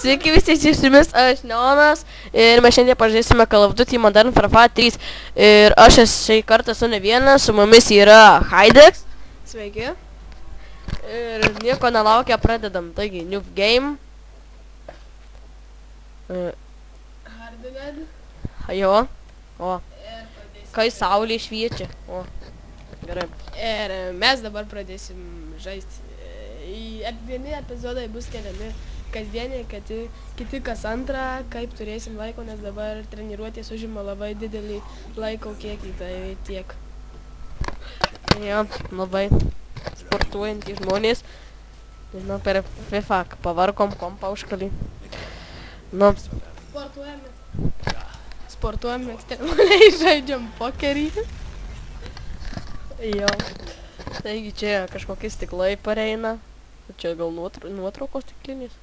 Sveiki visi, čia su jumis aš Neonas ir mes šiandien pažaisime Call of Duty Modern Warfare 3 ir aš šį kartą esu ne vienas, su mumis yra Haidex. Sveiki. Ir nieko nelaukia, pradedam, taigi New Game. Hardened. Jo, o, kai saulė šviečia, o, gerai. Ir mes dabar pradėsim žaisti. Vieni epizodai bus keliami kasdieniai, kiti kas antrą, kaip turėsim laiko, nes dabar treniruotės užima labai didelį laiko kiekį, tai tiek. Jo, labai sportuojantys žmonės. Žinau, per FIFA pavarkom kompą užkalį. Nu. Sportuojame ekstremaliai, žaidžiam pokerį. Jo. Taigi čia kažkokie stiklai pareina. Čia gal nuotraukos stiklinės.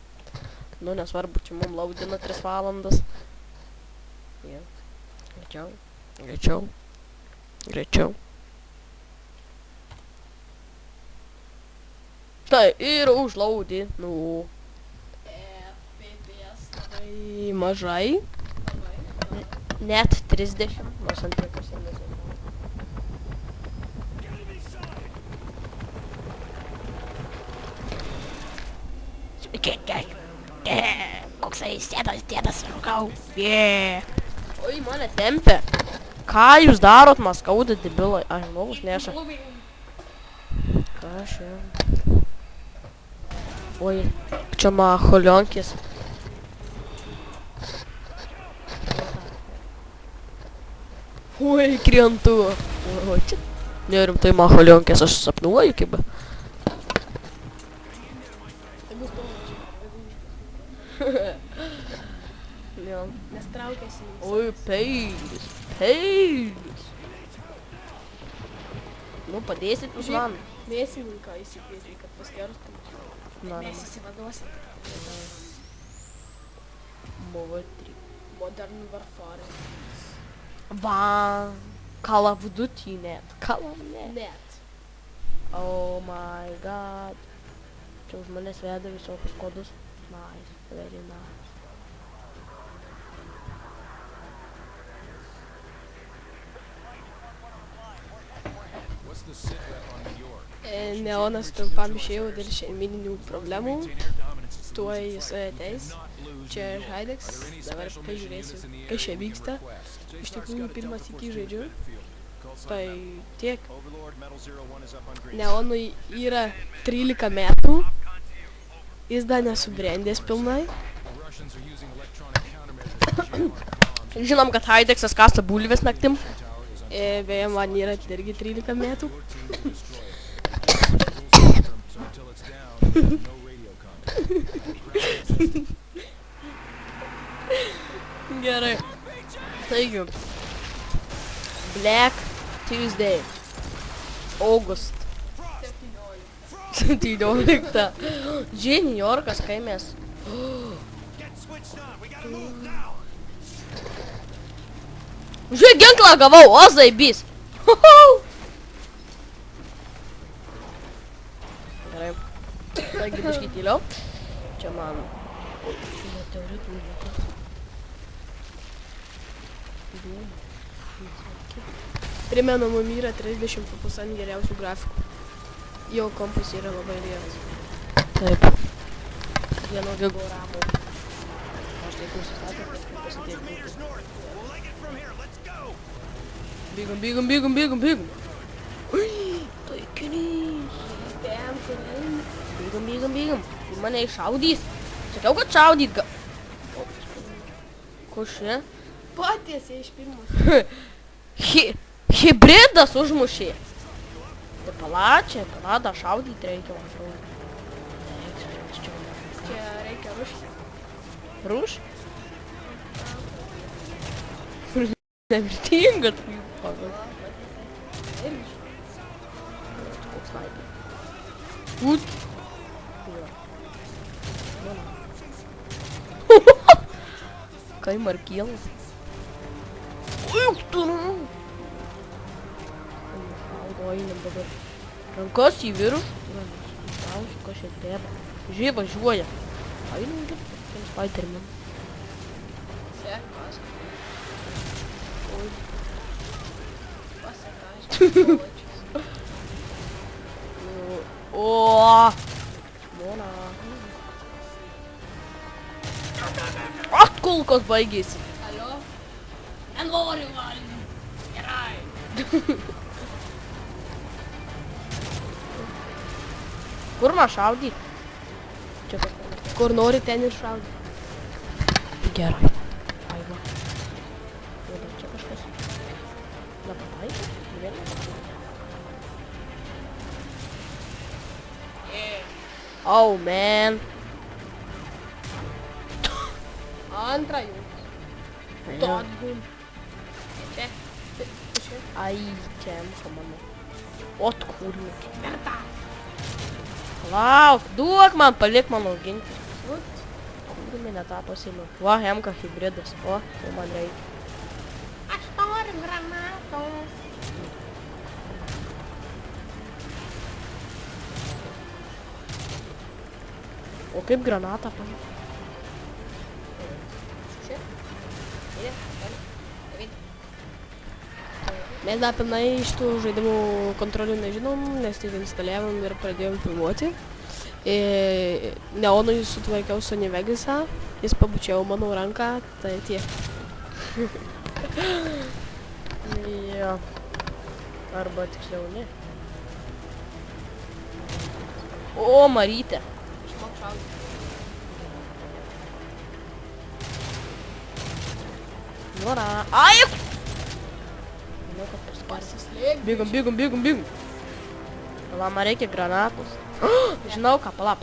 Nu, nesvarbu, čia mum laudina 3 valandas. Jo. Greičiau. Tai ir užlaudė. Nu. FPS labai mažai. Net 30. Nors ant tiek pasiėmės. Koksai sėdas, rūkau. Oi, mane tempia. Ką jūs darot, man skauda debilai. Ai, žmogus neša. Ką šiandien? Oi, čia macholionkis. Oi, krentu. O, čia. Nerimtai macholionkis, aš sapnuoju kaip. Nes traukiasi. Oi, peilis. Nu, padėsit jūs man. Mėsininką įsikvietė, kad paskerstum. Mes įsivaduosim. Modern Warfare. Va, Call of Duty net. Net. Oh my god. Čia už manęs veda visokius kodus. Nice, very nice. Neonas trumpam išėjo dėl šeimininių problemų. Tuoj jis ateis. Čia Haidex. Dabar pažiūrėsiu, kas čia vyksta. Iš tikrųjų, pirmas iki žaidžiu. Tai tiek. Neonui yra 13 metų. Jis dar nesubrendęs pilnai. Žinom, kad Haidexas kasta bulves naktim. Beje, man yra irgi 13 metų. Gerai. Taigi. Black Tuesday. August. 17. Žiūrėk, New Yorkas, kai mes. Žiūrėk, ginklą gavau, o zaibys. Gerai. Taigi biškį tyliau. Čia man. Meteoritų vietos. Primenu, mum yra 30 pupus ant geriausių grafikų. Jau kompas yra labai geras. Taip. 1 gigo ramų. Aš taip nusistatė, kad pasidėti. Bėgam. Ui, taikinys. Bėgam. Ir mane iššaudys. Sakiau, kad šaudyt ga... Ko šia? Patiesiai iš pirmos. Hibridas užmušė. Tai palačia, palada šaudyt reikia, man atrodo. Čia reikia rušti. Ruš? Nemirtinga tai pagal. Koks laipė. Út. Kai markėlas. Ui, tu. Einam dabar. Rankas į virų. Ko čia treba. Žiūrėk, važiuoja. Einam dabar. Spiderman. Sek, paskui. Oi. Pasikažinau. O! Mona. Kulkos baigėsi. Alio? Nenoriu valgyti. Gerai. Kur man šaudyt? Čia kažkas. Kur nori, ten ir šaudai. Gerai. Ai va. Jau dar čia kažkas. Nepataikė? Vėl nepataikė. Oh, man. Antrą jums. Todgum. Čia. Čia. Ai, čia mūsų mano. Ot, kūrinį. Verta. Lauk, duok man, palik man auginti. Vat. Kūrinį netapo sėmiau. Va, Hemka hybridas. O, tai man reikia. Aš noriu granatos. O kaip granatą pažiūrėjau? Čia. Mes dar pilnai iš tų žaidimų kontrolių nežinom, nes tik instaliavom ir pradėjom filmuoti. Neonui sutvarkiau Sony Vegasą, jis pabučiavo mano ranką, tai tiek. Jo. Arba tiksliau ne. O, Marytė. Išmok šaudyti. Nora. Ai! Manau, kad pasparsi. Pasislėk. Bėgam, bėgam, bėgam, bėgam. Pala, man reikia granatos. Žinau ką, pala,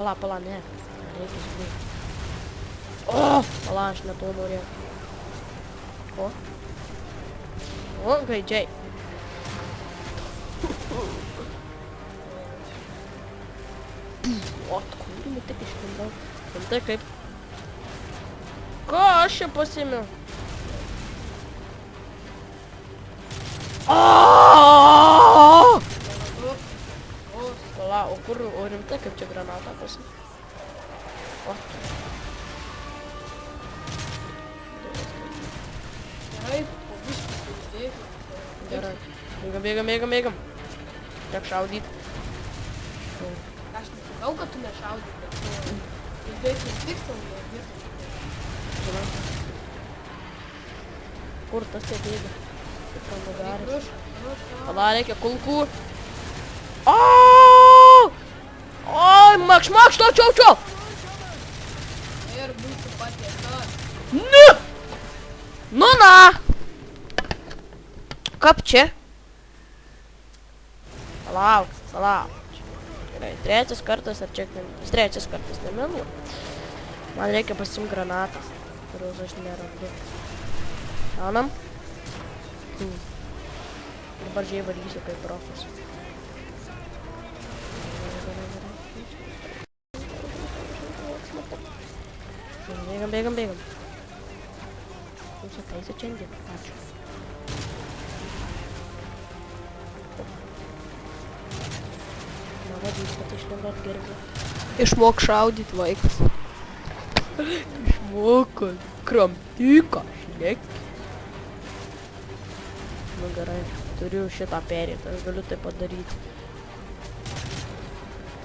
ne. Man reikia žinai. O, pala, aš ne to norėjau. O, gaidžiai. O, kūrinį tik išlindau. Tai kaip? Ką aš čia pasėmiau? Pala, o kur, o rimtai kaip čia granatą pasėmiau? O. Gerai, po biškį pasidėk. Gerai. Bėgam. Tiek šaudyt. Aš nesakau, kad tu nešaudai, bet tu veikti tikslą nedirbi. Kur tas tie bėga? Kaip man nugarė. Ruš. Pala, reikia kulkų. Oi, makš, čiau. Ir būtų patiesa. Nu! Nu, na! Kap čia? Palauk. Gerai, trečias kartas ar čia kvintas? Trečias kartas, nemenu. Man reikia pasimti granatas, kurios aš nerandu. Šaunam. Dabar žiai varysiu kaip profas. Bėgam. Jūs ateisit šiandien. Ačiū. Na, vadys, kad išlindot gerbė. Išmok šaudyti, vaikas. Išmoko. Kramtyką. Šneki. Nu gerai, turiu šitą perėti, aš galiu tai padaryti.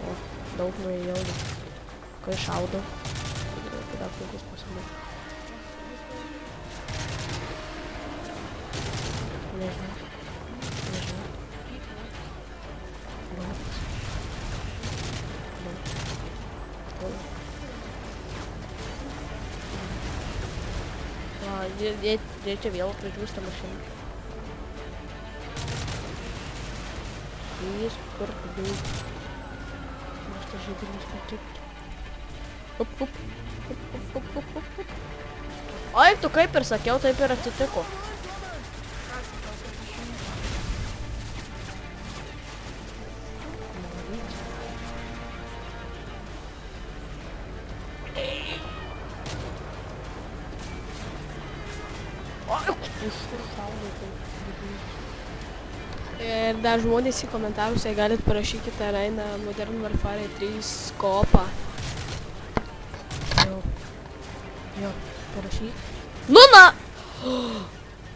O, daug nuėjau. Kai šaudau. Dar puikus pasimau. Nežinau. Jie čia vėl pridžiūsta mašina. Jis kur daug. Nors tas žaidimas patikti. Up. Oi, tu kaip ir sakiau, taip ir atsitiko. Ir dar žmonės į komentarus, jei galit parašykite, ar eina Modern Warfare 3 koopą. Jo, parašyk. Nu na!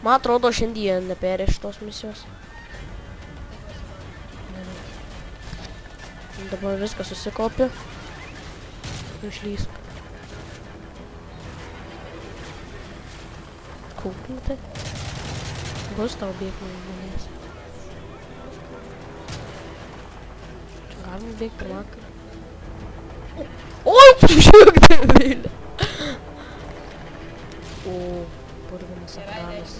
Man atrodo, šiandien neperė šitos misijos. Dabar viską susikaupė. Išlys. Kūklintai. Bus tau bėgti nuo manęs. Čia galima bėgti per vakarą. Oi, žiūrėk, Vilė. O, purvinas ekranas.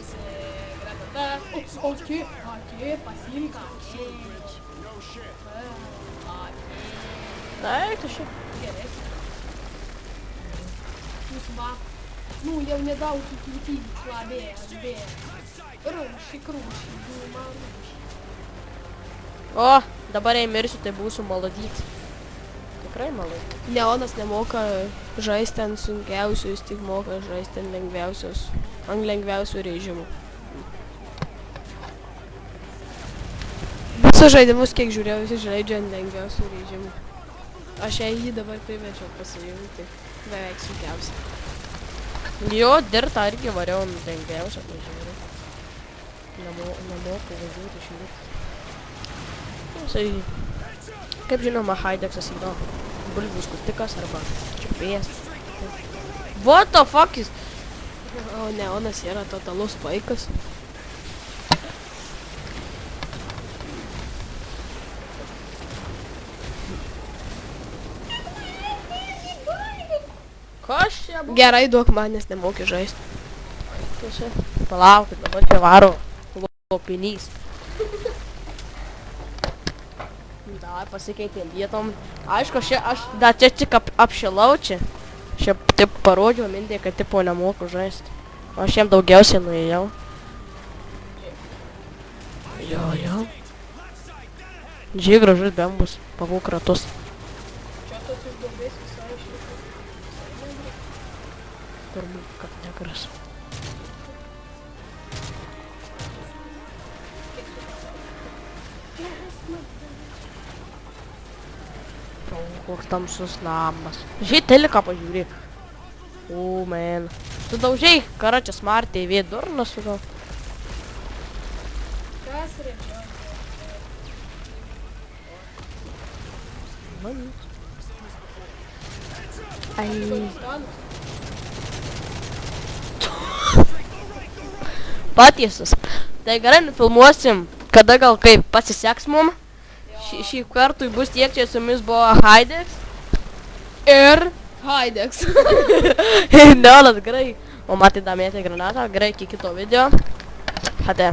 Okei, pasilka. Taip, tu šiaip. Jūs va, nu jau nedaug iki slabėja, Rūši, man. O, dabar jei mirsiu, tai būsiu malodyti. Tikrai malai. Neonas nemoka žaisti ant sunkiausius, tik moka žaisti ant lengviausių režimų. Visus žaidimus, kiek žiūrėjau, visi žaidžia ant lengviausių režimų. Aš jį dabar priverčiau pasijungti beveik sunkiausią. Jo, dirtą irgi variau ant lengviausią pažiūrėjau. Nemoku važiuoti išlipti. Jisai, kaip žinoma, Haideksas yra bulvių skutikas arba čiupėjas. What the fuck is? O Neonas yra totalus vaikas. Kas čia buvo? Gerai, duok man, nes nemoki žaisti. Palaukit, dabar čia varo lopinys. Dar pasikeitėm vietom. Aišku, aš dar čia tik apšilau čia. Čia taip parodžiau mintį, kad tipo nemoku žaisti. Aš jiem daugiausiai nuėjau. Jo. Džiai gražus bembus, pavūk ratus. Čia tos iš duobės visai išliko. Turbūt, kad negras. Koks tamsus namas. Žiai teliką pažiūrėk. O, man. Tu daužiai, karačia Smart TV durnas su gal. Kas redžiau? Man. Ai. Patiesas. Tai gerai nufilmuosim, kada gal kaip pasiseks mum. Šį kartui bus tiek, čia su jumis buvo Haideks. Ir Haideks. Neonas, gerai. O matė damėti granatą, gerai, iki kito video. Hate.